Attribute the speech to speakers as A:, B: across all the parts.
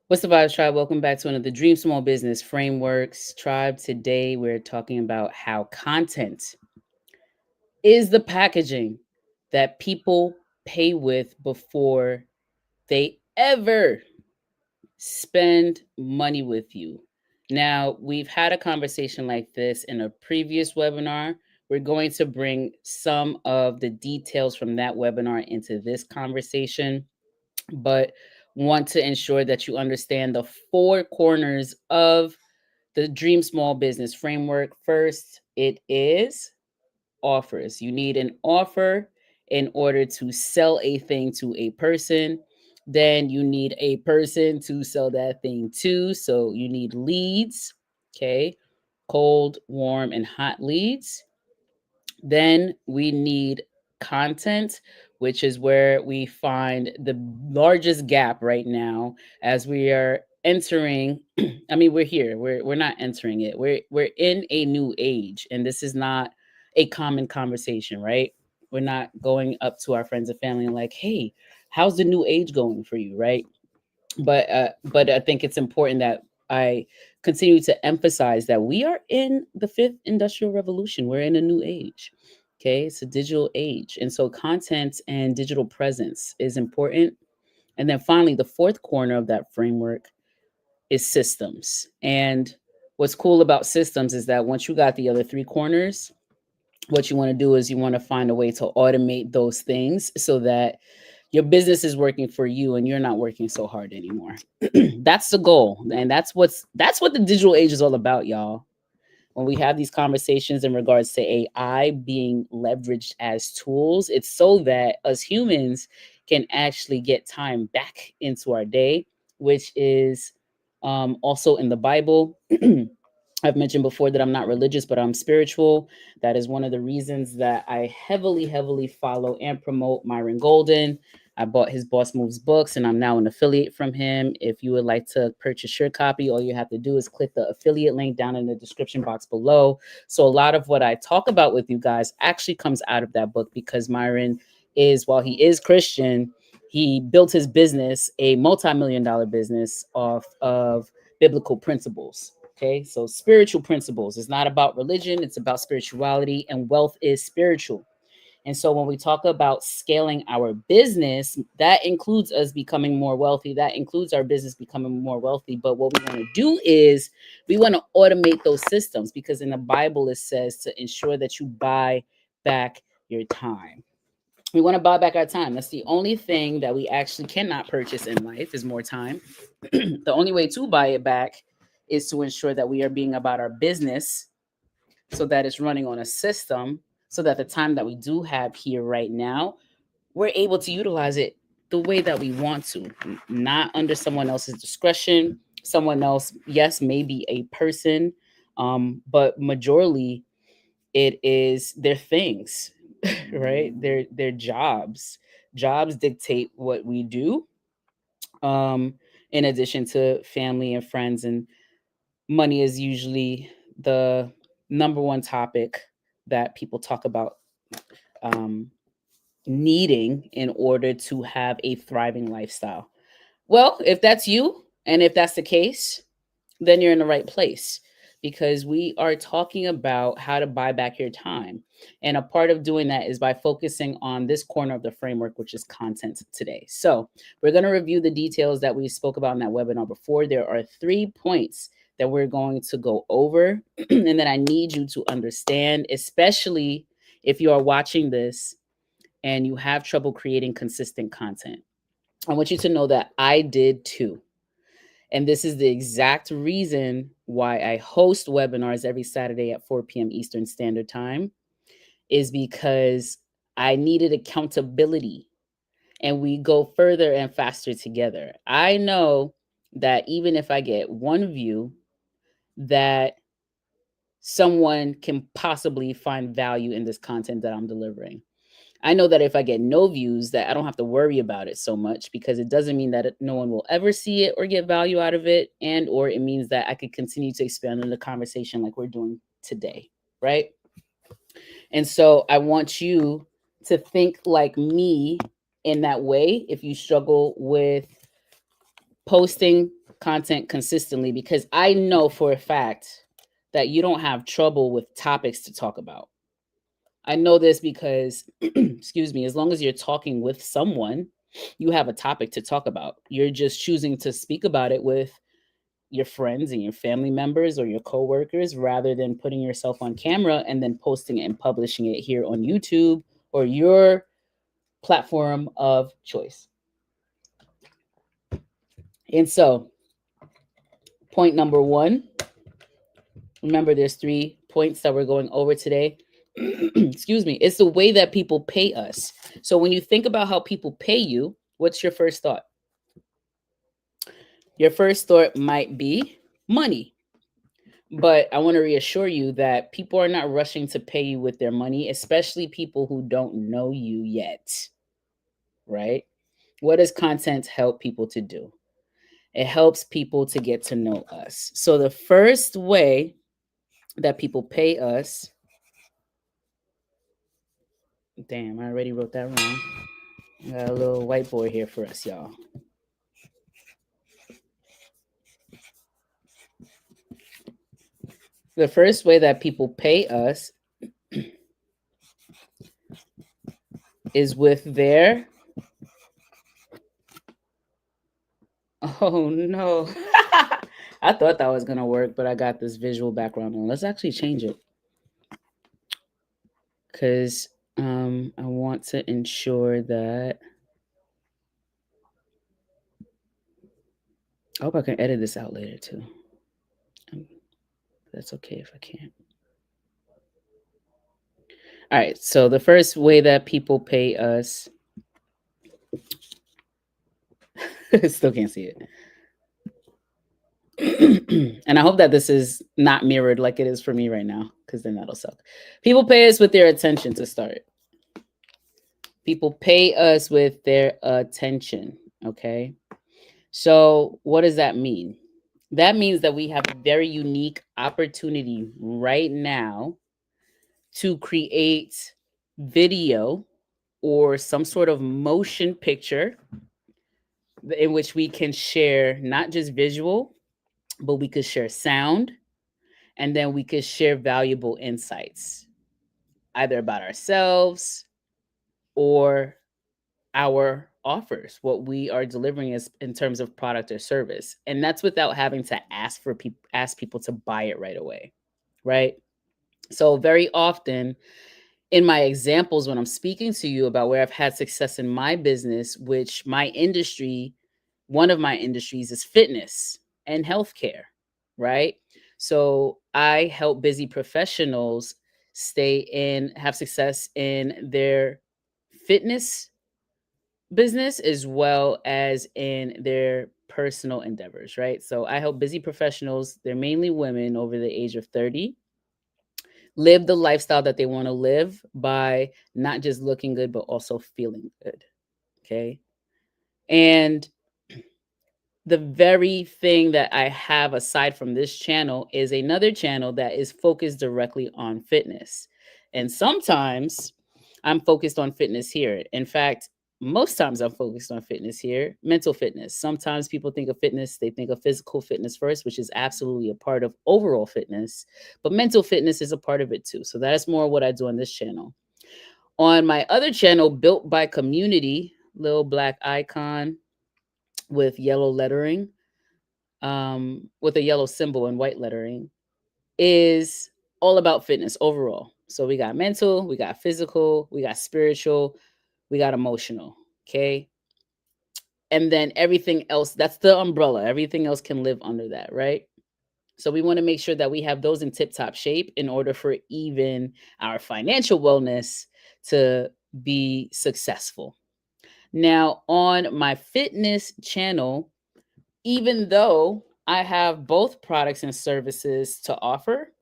A: What's the vibes, tribe? Welcome back to another Dream Small Business Frameworks tribe. Today we're talking about how content is the packaging that people pay with before they ever spend money with you. Now, we've had a conversation like this in a previous webinar. We're going to bring some of the details from that webinar into this conversation, but want to ensure that you understand the four corners of the Dream Small Business Framework. First, it is offers. You need an offer in order to sell a thing to a person. Then you need a person to sell that thing to. So you need leads, okay? Cold, warm, and hot leads. Then we need content, which is where we find the largest gap right now as we are entering. I mean, we're here. We're not entering it. We're in a new age, and this is not a common conversation, right? We're not going up to our friends and family and like, "Hey, how's the new age going for you?" Right? But I think it's important that I continue to emphasize that we are in the fifth industrial revolution. We're in a new age. Okay, it's a digital age, and so content and digital presence is important. And then finally, the fourth corner of that framework is systems. And what's cool about systems is that once you got the other three corners, what you want to do is you want to find a way to automate those things so that your business is working for you and you're not working so hard anymore. That's the goal. And that's what the digital age is all about, y'all. When we have these conversations in regards to AI being leveraged as tools, it's so that us humans can actually get time back into our day, which is also in the Bible. I've mentioned before that I'm not religious, but I'm spiritual. That is one of the reasons that I heavily, heavily follow and promote Myron Golden. I bought his Boss Moves books and I'm now an affiliate from him. If you would like to purchase your copy, all you have to do is click the affiliate link down in the description box below. So, a lot of what I talk about with you guys actually comes out of that book because Myron is, while he is Christian, he built his business, a multi-million dollar business, off of biblical principles. Okay, so spiritual principles. It's not about religion, it's about spirituality, and wealth is spiritual. And so when we talk about scaling our business, that includes us becoming more wealthy. That includes our business becoming more wealthy. But what we want to do is we want to automate those systems because in the Bible it says to ensure that you buy back your time. We want to buy back our time. That's the only thing that we actually cannot purchase in life is more time. The only way to buy it back is to ensure that we are being about our business so that it's running on a system so that the time that we do have here right now, we're able to utilize it the way that we want to, not under someone else's discretion. Someone else, yes, maybe a person, but majorly it is their things, right? Their jobs. Jobs dictate what we do. Um, in addition to family and friends, and money is usually the number one topic that people talk about um, needing in order to have a thriving lifestyle. Well, if that's you, and if that's the case, then you're in the right place because we are talking about how to buy back your time. And a part of doing that is by focusing on this corner of the framework, which is content today. So we're going to review the details that we spoke about in that webinar before. There are 3 points that we're going to go over and that I need you to understand, especially if you are watching this and you have trouble creating consistent content. I want you to know that I did too. And this is the exact reason why I host webinars every Saturday at 4 p.m. Eastern Standard Time, is because I needed accountability and we go further and faster together. I know that even if I get one view, that someone can possibly find value in this content that I'm delivering. I know that if I get no views, that I don't have to worry about it so much because it doesn't mean that no one will ever see it or get value out of it, and or it means that I could continue to expand on the conversation like we're doing today, right? And so I want you to think like me in that way. If you struggle with posting content consistently, because I know for a fact that you don't have trouble with topics to talk about. I know this because, excuse me, as long as you're talking with someone, you have a topic to talk about. You're just choosing to speak about it with your friends and your family members or your coworkers rather than putting yourself on camera and then posting it and publishing it here on YouTube or your platform of choice. And so, point number one, remember there's 3 points that we're going over today. Excuse me, it's the way that people pay us. So when you think about how people pay you, what's your first thought? Your first thought might be money. But I want to reassure you that people are not rushing to pay you with their money, especially people who don't know you yet. Right? What does content help people to do? It helps people to get to know us. So the first way that people pay us, damn, I already wrote that wrong. I got a little whiteboard here for us, y'all. The first way that people pay us is with their, oh no. I thought that was going to work, but I got this visual background on. Let's actually change it. Because I want to ensure that, I hope I can edit this out later too. That's okay if I can't. All right. So the first way that people pay us, still can't see it. And I hope that this is not mirrored like it is for me right now, because then that'll suck. People pay us with their attention to start. People pay us with their attention. Okay. So what does that mean? That means that we have a very unique opportunity right now to create video or some sort of motion picture in which we can share not just visual, but we could share sound, and then we could share valuable insights, either about ourselves or our offers, what we are delivering is in terms of product or service. And that's without having to ask people to buy it right away, right? So very often in my examples, when I'm speaking to you about where I've had success in my business, which my industry, one of my industries is fitness and healthcare, right? So I help busy professionals have success in their fitness business as well as in their personal endeavors, right? So I help busy professionals, they're mainly women over the age of 30, live the lifestyle that they want to live by not just looking good, but also feeling good. Okay. And the very thing that I have aside from this channel is another channel that is focused directly on fitness. And sometimes I'm focused on fitness here. In fact, most times I'm focused on fitness here, mental fitness. Sometimes people think of fitness, they think of physical fitness first, which is absolutely a part of overall fitness, but mental fitness is a part of it too. So that's more what I do on this channel. On my other channel, Built by Community, little black icon with yellow lettering, with a yellow symbol and white lettering, is all about fitness overall. So we got mental, we got physical, we got spiritual, we got emotional. Okay. And then everything else, that's the umbrella. Everything else can live under that, right? So we want to make sure that we have those in tip top shape in order for even our financial wellness to be successful. Now, on my fitness channel, even though I have both products and services to offer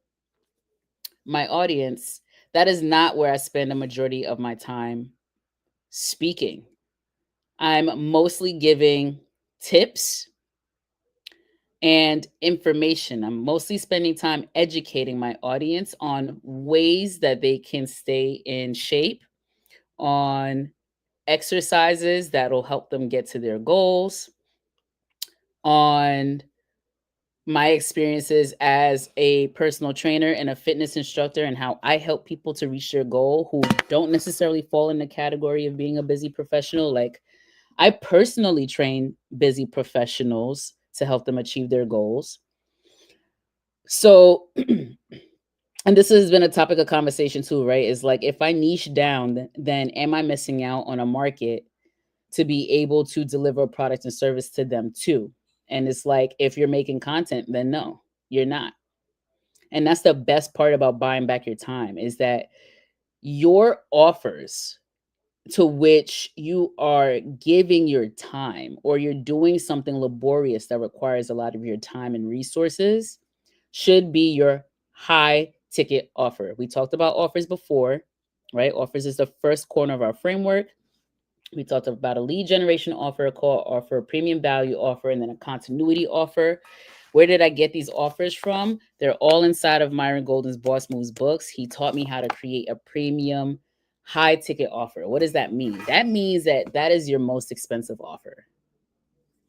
A: my audience, that is not where I spend a majority of my time speaking. I'm mostly giving tips and information. I'm mostly spending time educating my audience on ways that they can stay in shape, on exercises that'll help them get to their goals, on my experiences as a personal trainer and a fitness instructor, and how I help people to reach their goal who don't necessarily fall in the category of being a busy professional. Like, I personally train busy professionals to help them achieve their goals. So, and this has been a topic of conversation too, right? Is like, if I niche down, then am I missing out on a market to be able to deliver a product and service to them too? And it's like, if you're making content, then no, you're not. And that's the best part about buying back your time, is that your offers to which you are giving your time, or you're doing something laborious that requires a lot of your time and resources, should be your high ticket offer. We talked about offers before, right? Offers is the first corner of our framework. We talked about a lead generation offer, a call offer, a premium value offer, and then a continuity offer. Where did I get these offers from? They're all inside of Myron Golden's Boss Moves books. He taught me how to create a premium high ticket offer. What does that mean? That means that that is your most expensive offer.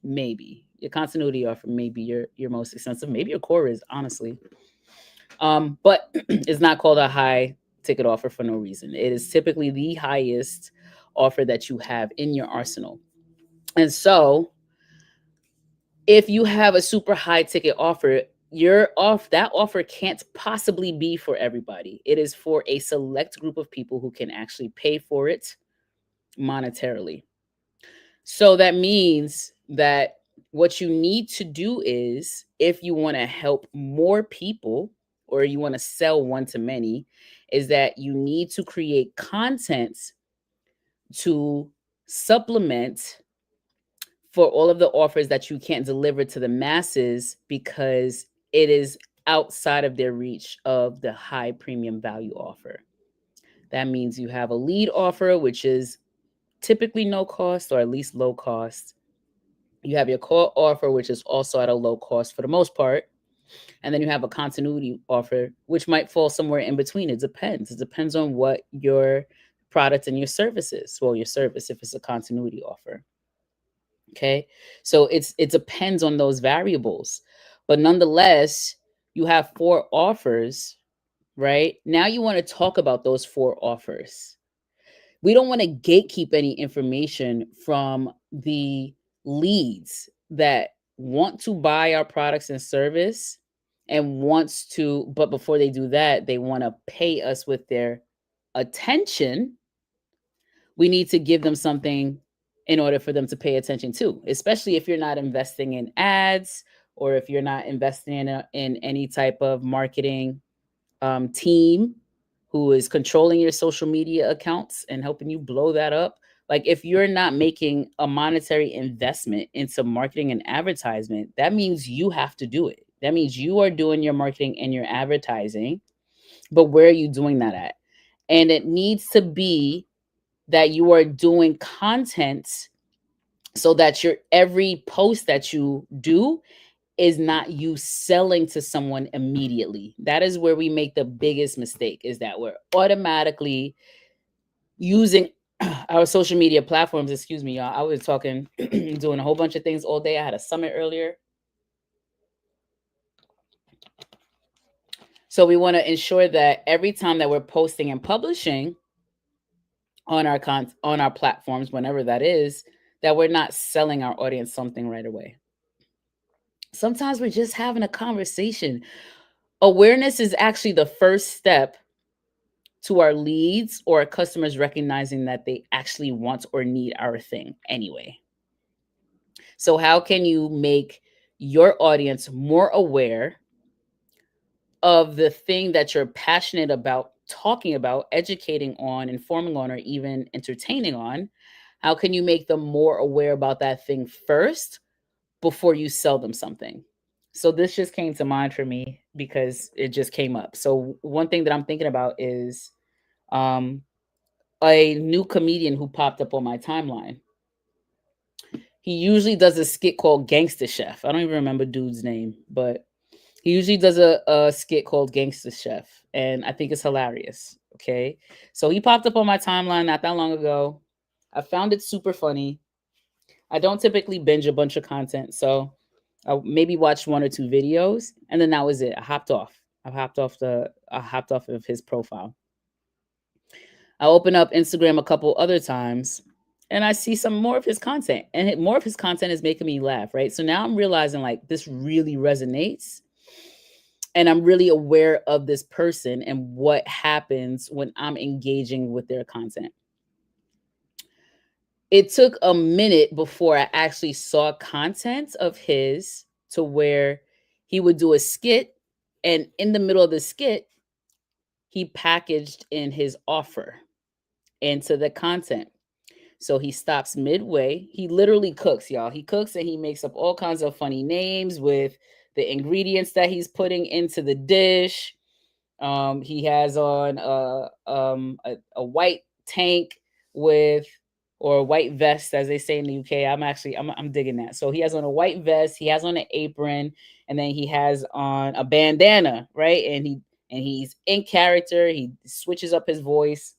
A: Maybe your continuity offer may be your most expensive. Maybe your core is, honestly. But it's not called a high ticket offer for no reason. It is typically the highest offer that you have in your arsenal. And so, if you have a super high ticket offer, that offer can't possibly be for everybody. It is for a select group of people who can actually pay for it monetarily. So that means that what you need to do is, if you want to help more people, or you want to sell one to many, is that you need to create content to supplement for all of the offers that you can't deliver to the masses, because it is outside of their reach of the high premium value offer. That means you have a lead offer, which is typically no cost, or at least low cost. You have your core offer, which is also at a low cost for the most part. And then you have a continuity offer, which might fall somewhere in between. It depends. It depends on what your product and your service is. Well, your service, if it's a continuity offer. Okay. So it depends on those variables. But nonetheless, you have 4 offers, right? Now you want to talk about those 4 offers. We don't want to gatekeep any information from the leads that want to buy our products and service, and wants to, but before they do that, they want to pay us with their attention. We need to give them something in order for them to pay attention to, especially if you're not investing in ads, or if you're not investing in any type of marketing team who is controlling your social media accounts and helping you blow that up. Like, if you're not making a monetary investment into marketing and advertisement, that means you have to do it. That means you are doing your marketing and your advertising, but where are you doing that at? And it needs to be that you are doing content, so that your every post that you do is not you selling to someone immediately. That is where we make the biggest mistake, is that we're automatically using our social media platforms. Excuse me, y'all. I was talking, doing a whole bunch of things all day. I had a summit earlier. So we want to ensure that every time that we're posting and publishing on on our platforms, whenever that is, that we're not selling our audience something right away. Sometimes we're just having a conversation. Awareness is actually the first step to our leads or our customers recognizing that they actually want or need our thing anyway. So, how can you make your audience more aware of the thing that you're passionate about talking about, educating on, informing on, or even entertaining on? How can you make them more aware about that thing first before you sell them something? So this just came to mind for me because it just came up. So one thing that I'm thinking about is um, a new comedian who popped up on my timeline. He usually does a skit called Gangsta Chef. I don't even remember dude's name, but he usually does a skit called Gangsta Chef, and I think it's hilarious. Okay, so he popped up on my timeline not that long ago. I found it super funny. I don't typically binge a bunch of content, so I maybe watched one or two videos, and then that was it. I hopped off. I hopped off of his profile. I open up Instagram a couple other times, and I see some more of his content, and more of his content is making me laugh, right? So now I'm realizing like this really resonates, and I'm really aware of this person and what happens when I'm engaging with their content. It took a minute before I actually saw content of his to where he would do a skit, and in the middle of the skit, he packaged in his offer into the content. So he stops midway. He literally cooks, y'all. He cooks and he makes up all kinds of funny names with the ingredients that he's putting into the dish. He has on a white tank with, or a white vest, as they say in the UK. I'm digging that. So he has on a white vest, he has on an apron, and then he has on a bandana, right? And he's in character. He switches up his voice,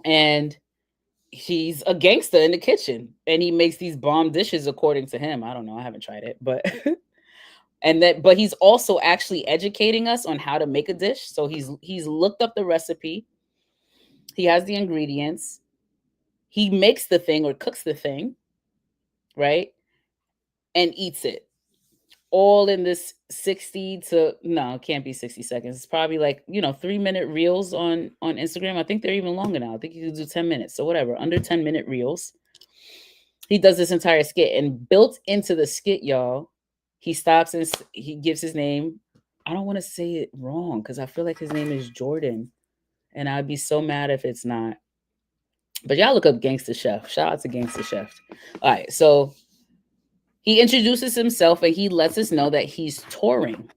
A: and he's a gangster in the kitchen, and he makes these bomb dishes according to him. I don't know. I haven't tried it, but but he's also actually educating us on how to make a dish. So he's looked up the recipe. He has the ingredients. He makes the thing or cooks the thing, right? And eats it. All in this 60 to, no, it can't be 60 seconds. It's probably like, 3-minute reels on Instagram. I think they're even longer now. I think you can do 10 minutes. So whatever, under 10-minute reels. He does this entire skit, and built into the skit, y'all, he stops and he gives his name. I don't want to say it wrong because I feel like his name is Jordan, and I'd be so mad if it's not. But y'all look up Gangsta Chef. Shout out to Gangsta Chef. All right, so he introduces himself and he lets us know that he's touring,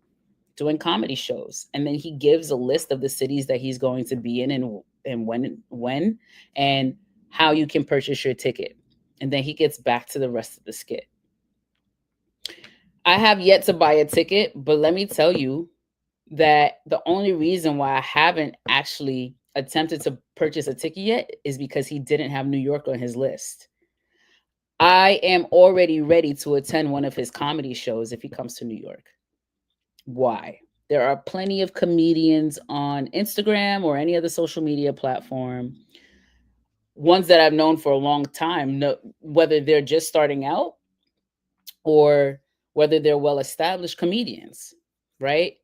A: doing comedy shows, and then he gives a list of the cities that he's going to be in, and when and how you can purchase your ticket. And then he gets back to the rest of the skit. I have yet to buy a ticket, but let me tell you that the only reason why I haven't actually attempted to purchase a ticket yet is because he didn't have New York on his list. I am already ready to attend one of his comedy shows if he comes to New York. Why? There are plenty of comedians on Instagram or any other social media platform, ones that I've known for a long time, whether they're just starting out or whether they're well-established comedians, right?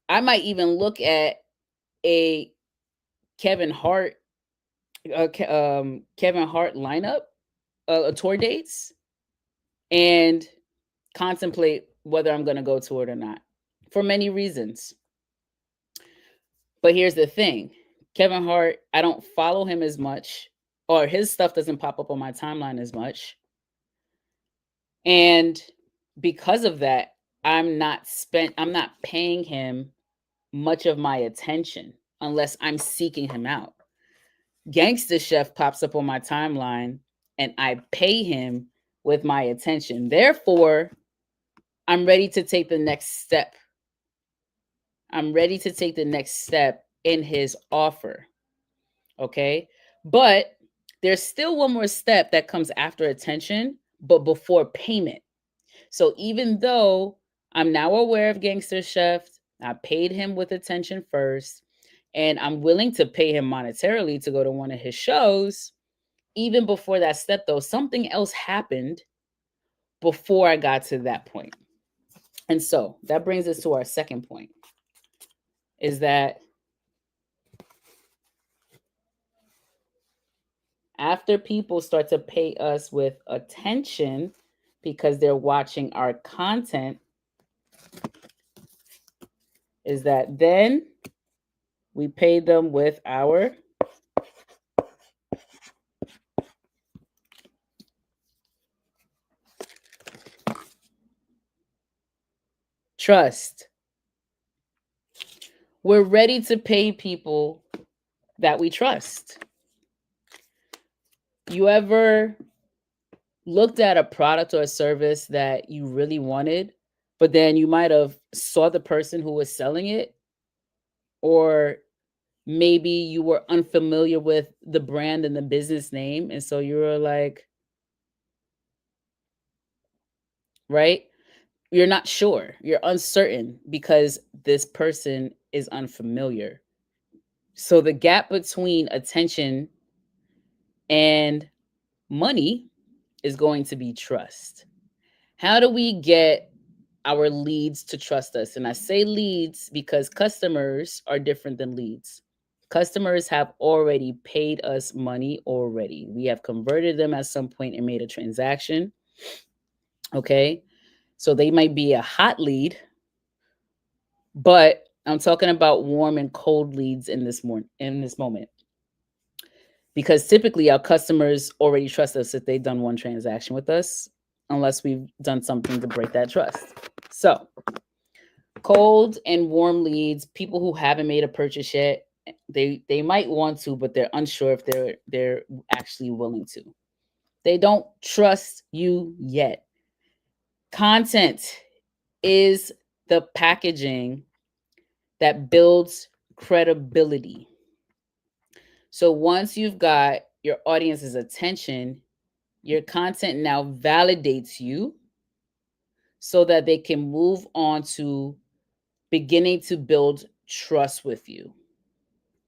A: I might even look at a Kevin Hart, Kevin Hart lineup, tour dates, and contemplate whether I'm going to go to it or not, for many reasons. But here's the thing: Kevin Hart, I don't follow him as much, or his stuff doesn't pop up on my timeline as much, and because of that, I'm not paying him much of my attention unless I'm seeking him out. Gangsta Chef pops up on my timeline and I pay him with my attention. Therefore, I'm ready to take the next step. I'm ready to take the next step in his offer. Okay? But there's still one more step that comes after attention, but before payment. So even though I'm now aware of Gangsta Chef, I paid him with attention first, and I'm willing to pay him monetarily to go to one of his shows. Even before that step, though, something else happened before I got to that point. And so that brings us to our second point, is that after people start to pay us with attention because they're watching our content, is that then we pay them with our trust. We're ready to pay people that we trust. You ever looked at a product or a service that you really wanted, but then you might have saw the person who was selling it, or maybe you were unfamiliar with the brand and the business name, and so you were like, right? you're not sure, you're uncertain because this person is unfamiliar. So the gap between attention and money is going to be trust. How do we get our leads to trust us? And I say leads because customers are different than leads. Customers have already paid us money already. We have converted them at some point and made a transaction. Okay. So they might be a hot lead, but I'm talking about warm and cold leads in this moment. Because typically our customers already trust us if they've done one transaction with us, unless we've done something to break that trust. So, cold and warm leads, people who haven't made a purchase yet, they might want to, but they're unsure if they're actually willing to. They don't trust you yet. Content is the packaging that builds credibility. So once you've got your audience's attention, your content now validates you so that they can move on to beginning to build trust with you.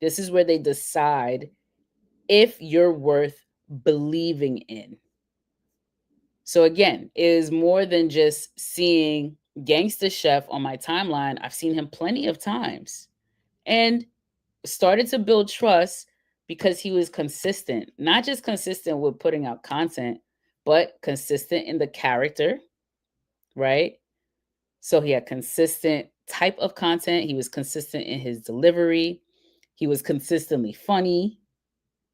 A: This is where they decide if you're worth believing in. So again, it is more than just seeing Gangsta Chef on my timeline. I've seen him plenty of times and started to build trust because he was consistent, not just consistent with putting out content, but consistent in the character, right? So he had consistent type of content. He was consistent in his delivery. He was consistently funny,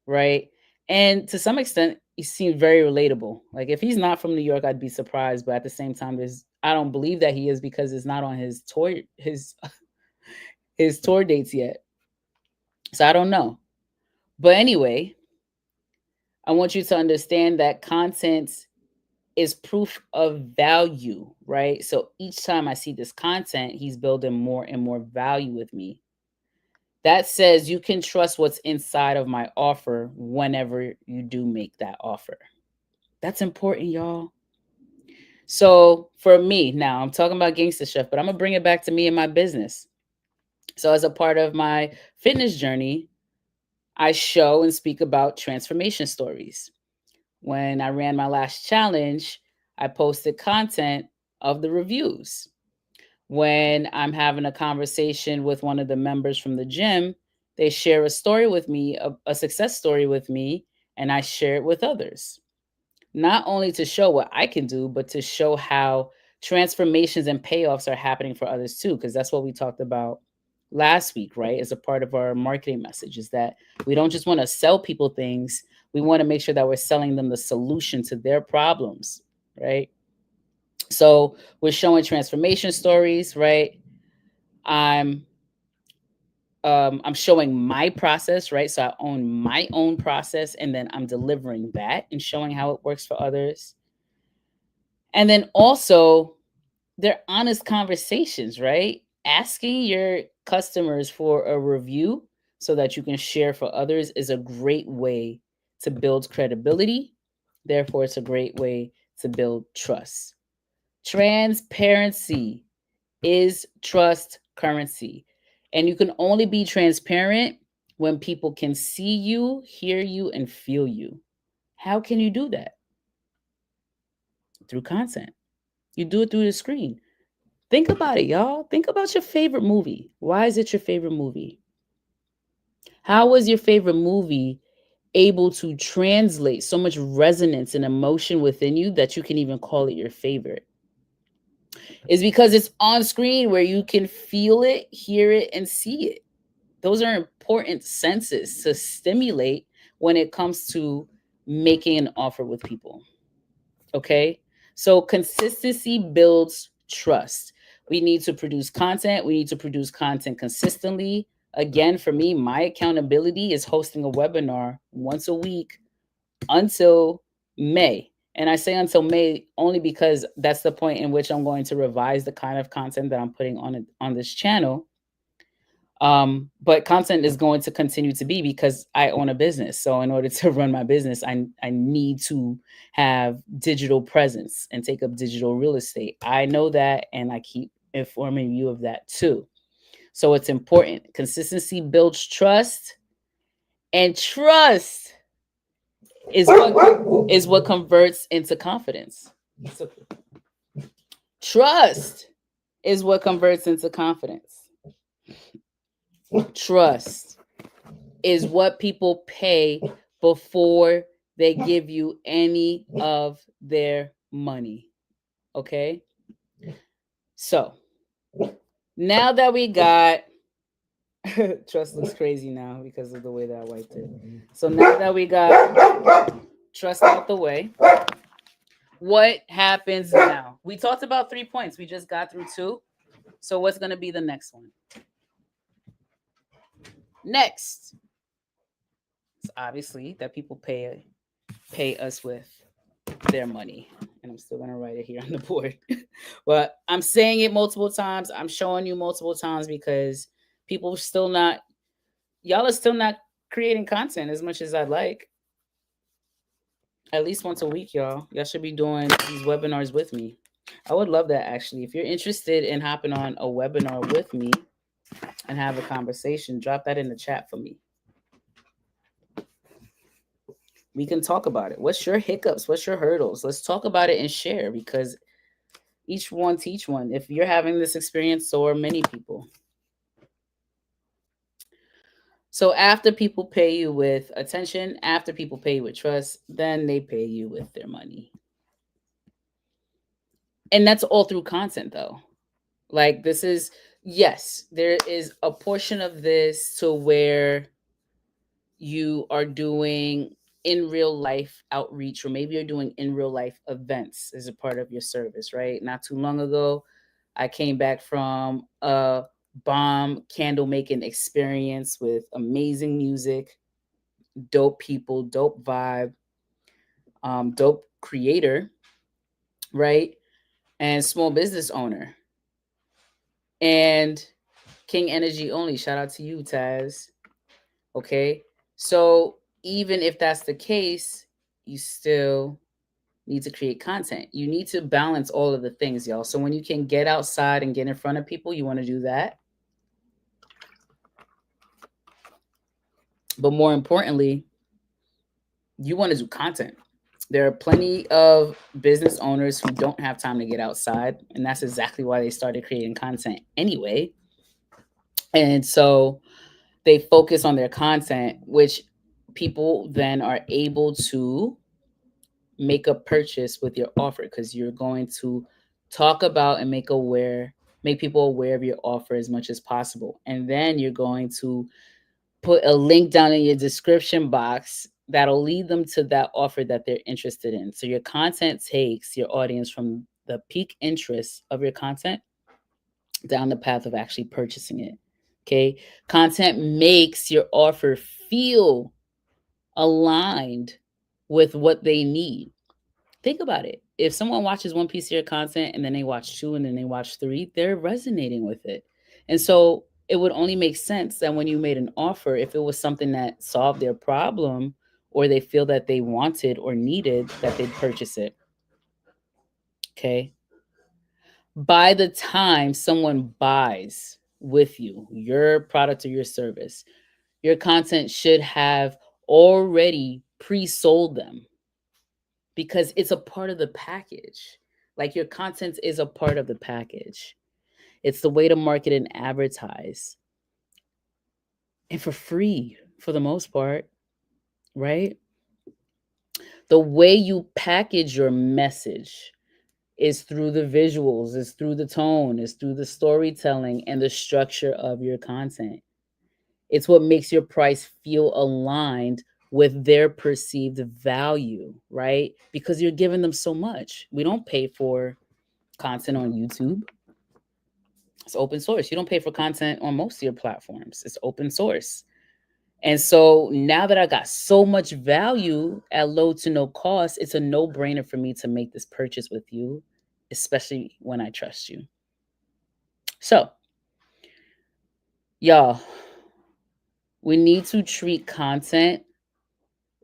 A: right? And to some extent, he seemed very relatable. Like if he's not from New York, I'd be surprised. But at the same time, I don't believe that he is because it's not on his tour his tour dates yet. So I don't know. But anyway, I want you to understand that content is proof of value, right? So each time I see this content, he's building more and more value with me. That says you can trust what's inside of my offer whenever you do make that offer. That's important, y'all. So for me, now I'm talking about Gangsta Chef, but I'm gonna bring it back to me and my business. So as a part of my fitness journey, I show and speak about transformation stories. When I ran my last challenge, I posted content of the reviews. When I'm having a conversation with one of the members from the gym, they share a story with me, a success story with me, and I share it with others. Not only to show what I can do, but to show how transformations and payoffs are happening for others too, because that's what we talked about last week, right? As a part of our marketing message, is that we don't just want to sell people things, we want to make sure that we're selling them the solution to their problems, right? So we're showing transformation stories, right? I'm I'm showing my process, right? So I own my own process, and then I'm delivering that and showing how it works for others. And then also, they're honest conversations, right? Asking your customers for a review so that you can share for others is a great way to build credibility. Therefore, it's a great way to build trust. Transparency is trust currency. And you can only be transparent when people can see you, hear you, and feel you. How can you do that? Through content. You do it through the screen. Think about it, y'all. Think about your favorite movie. Why is it your favorite movie? How was your favorite movie able to translate so much resonance and emotion within you that you can even call it your favorite? It's because it's on screen where you can feel it, hear it, and see it. Those are important senses to stimulate when it comes to making an offer with people. Okay. So consistency builds trust. We need to produce content. We need to produce content consistently. Again, for me, my accountability is hosting a webinar once a week until May. And I say until May only because that's the point in which I'm going to revise the kind of content that I'm putting on this channel. But content is going to continue to be because I own a business. So in order to run my business, I need to have digital presence and take up digital real estate. I know that, and I keep informing you of that too. So it's important. Consistency builds trust, and trust is what converts into confidence. So trust is what converts into confidence. Trust is what people pay before they give you any of their money. Okay? So now that we got trust looks crazy now because of the way that I wiped it. So now that we got trust out the way, what happens now? We talked about 3 points. We just got through 2. So what's going to be the next one? Next, it's obviously that people pay us with their money. And I'm still going to write it here on the board. But I'm saying it multiple times. I'm showing you multiple times because people still not, y'all are still not creating content as much as I'd like. At least once a week, y'all. Y'all should be doing these webinars with me. I would love that actually. If you're interested in hopping on a webinar with me and have a conversation, drop that in the chat for me. We can talk about it. What's your hiccups? What's your hurdles? Let's talk about it and share because each one teach one. If you're having this experience, so are many people. So after people pay you with attention, after people pay you with trust, then they pay you with their money. And that's all through content though. Like this is, yes, there is a portion of this to where you are doing in real life outreach, or maybe you're doing in real life events as a part of your service, right? Not too long ago, I came back from a bomb candle making experience with amazing music, dope people, dope vibe, dope creator, right? And small business owner. And King Energy Only. Shout out to you, Taz. Okay. So even if that's the case, you still need to create content. You need to balance all of the things, y'all. So when you can get outside and get in front of people, you want to do that. But more importantly, you want to do content. There are plenty of business owners who don't have time to get outside, and that's exactly why they started creating content anyway. And so they focus on their content, which people then are able to make a purchase with your offer because you're going to talk about and make people aware of your offer as much as possible. And then you're going to put a link down in your description box that'll lead them to that offer that they're interested in. So your content takes your audience from the peak interest of your content down the path of actually purchasing it. Okay. Content makes your offer feel aligned with what they need. Think about it. If someone watches one piece of your content and then they watch 2 and then they watch 3, they're resonating with it. And so it would only make sense that when you made an offer, if it was something that solved their problem or they feel that they wanted or needed, that they'd purchase it. Okay. By the time someone buys with you your product or your service, your content should have already pre-sold them because it's a part of the package. Like your content is a part of the package. It's the way to market and advertise. And for free for the most part, right? The way you package your message is through the visuals, is through the tone, is through the storytelling and the structure of your content. It's what makes your price feel aligned with their perceived value, right? Because you're giving them so much. We don't pay for content on YouTube. It's open source. You don't pay for content on most of your platforms. It's open source. And so now that I got so much value at low to no cost, it's a no-brainer for me to make this purchase with you, especially when I trust you. So Y'all, we need to treat content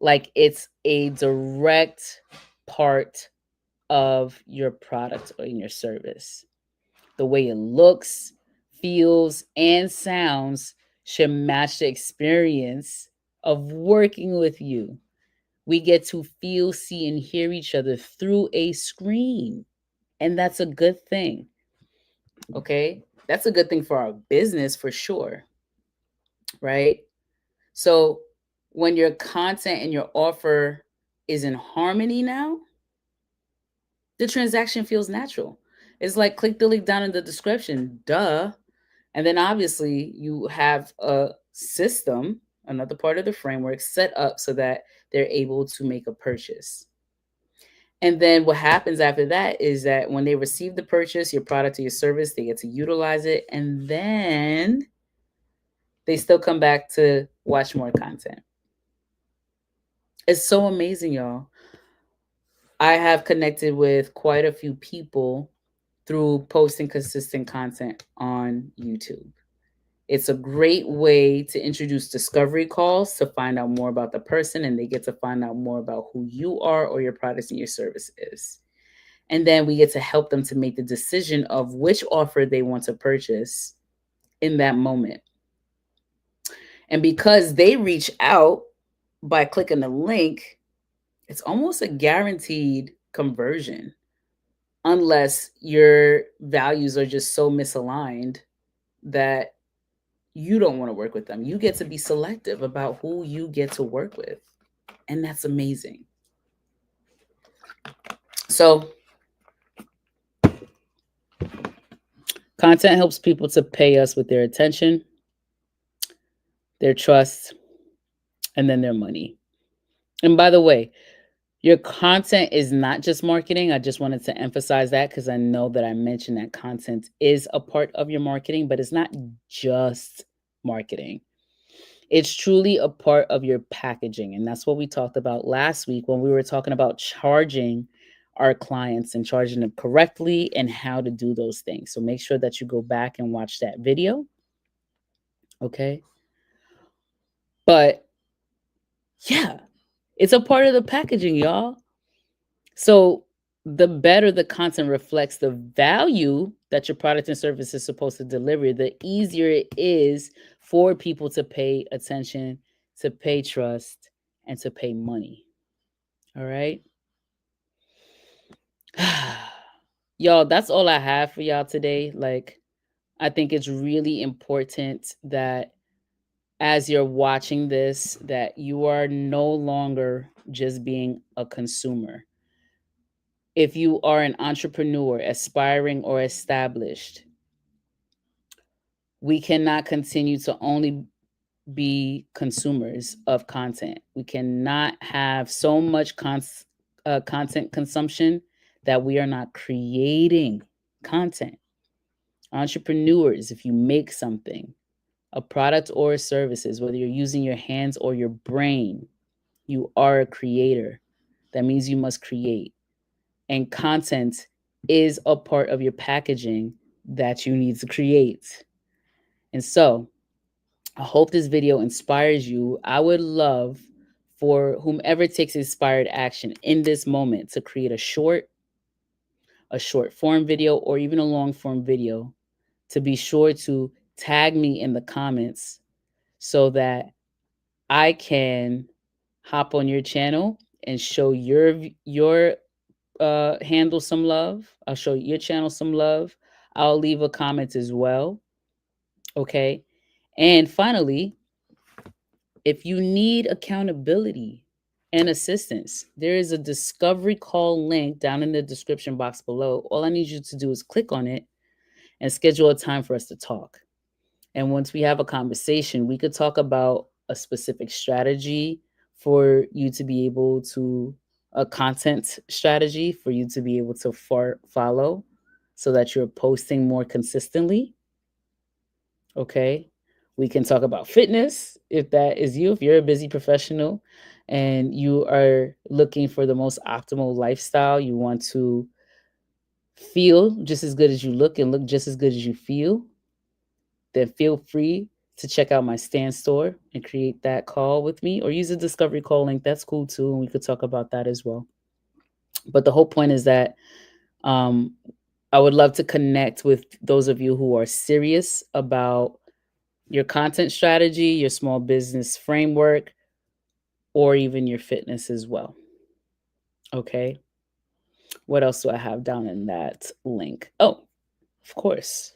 A: like it's a direct part of your product or in your service. The way it looks, feels, and sounds should match the experience of working with you. We get to feel, see, and hear each other through a screen. And that's a good thing. Okay. That's a good thing for our business for sure. Right. So when your content and your offer is in harmony now, the transaction feels natural. It's like click the link down in the description. Duh. And then obviously you have a system, another part of the framework set up so that they're able to make a purchase. And then what happens after that is that when they receive the purchase, your product or your service, they get to utilize it. And then they still come back to watch more content. It's so amazing, y'all. I have connected with quite a few people through posting consistent content on YouTube. It's a great way to introduce discovery calls to find out more about the person, and they get to find out more about who you are or your products and your service is. And then we get to help them to make the decision of which offer they want to purchase in that moment. And because they reach out by clicking the link, it's almost a guaranteed conversion, unless your values are just so misaligned that you don't want to work with them. You get to be selective about who you get to work with. And that's amazing. So, content helps people to pay us with their attention, their trust, and then their money. And by the way, your content is not just marketing. I just wanted to emphasize that because I know that I mentioned that content is a part of your marketing, but it's not just marketing. It's truly a part of your packaging. And that's what we talked about last week when we were talking about charging our clients and charging them correctly and how to do those things. So make sure that you go back and watch that video. Okay. But yeah, it's a part of the packaging, y'all. So the better the content reflects the value that your product and service is supposed to deliver, the easier it is for people to pay attention, to pay trust, and to pay money. All right. Y'all, that's all I have for y'all today. Like, I think it's really important that as you're watching this, that you are no longer just being a consumer. If you are an entrepreneur, aspiring or established, we cannot continue to only be consumers of content. We cannot have so much content consumption that we are not creating content. Entrepreneurs, if you make something, a product or a services, whether you're using your hands or your brain, you are a creator. That means you must create. And content is a part of your packaging that you need to create. And so I hope this video inspires you. I would love for whomever takes inspired action in this moment to create a short form video, or even a long form video, to be sure to tag me in the comments so that I can hop on your channel and show your handle some love. I'll show your channel some love. I'll leave a comment as well. Okay. And finally, if you need accountability and assistance, there is a discovery call link down in the description box below. All I need you to do is click on it and schedule a time for us to talk. And once we have a conversation, we could talk about a specific strategy for you to be able to, a content strategy for you to be able to follow so that you're posting more consistently. Okay. We can talk about fitness if that is you, if you're a busy professional and you are looking for the most optimal lifestyle, you want to feel just as good as you look and look just as good as you feel, then feel free to check out my Stan store and create that call with me, or use a discovery call link. That's cool too. And we could talk about that as well. But the whole point is that um, I would love to connect with those of you who are serious about your content strategy, your small business framework, or even your fitness as well. Okay. What else do I have down in that link? Oh, of course,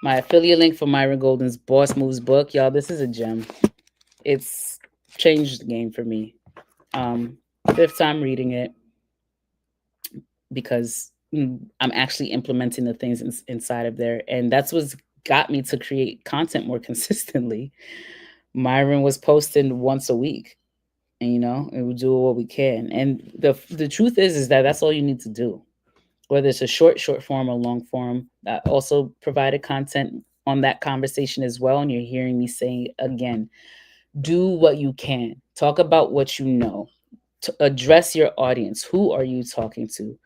A: my affiliate link for Myron Golden's Boss Moves book. Y'all, this is a gem. It's changed the game for me. Fifth time reading it because I'm actually implementing the things inside of there. And that's what's got me to create content more consistently. Myron was posting once a week, and and we do what we can. And the truth is that that's all you need to do. Whether it's a short form or long form, I also provided content on that conversation as well. And you're hearing me saying again, do what you can. Talk about what you know. To address your audience. Who are you talking to?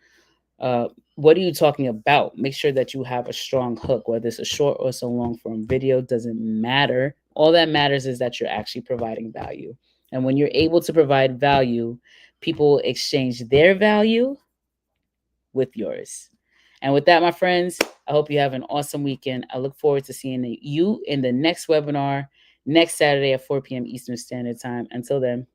A: What are you talking about? Make sure that you have a strong hook, whether it's a short or it's a long form video, doesn't matter. All that matters is that you're actually providing value. And when you're able to provide value, people exchange their value with yours. And with that, my friends, I hope you have an awesome weekend. I look forward to seeing you in the next webinar next Saturday at 4 p.m. Eastern Standard Time. Until then,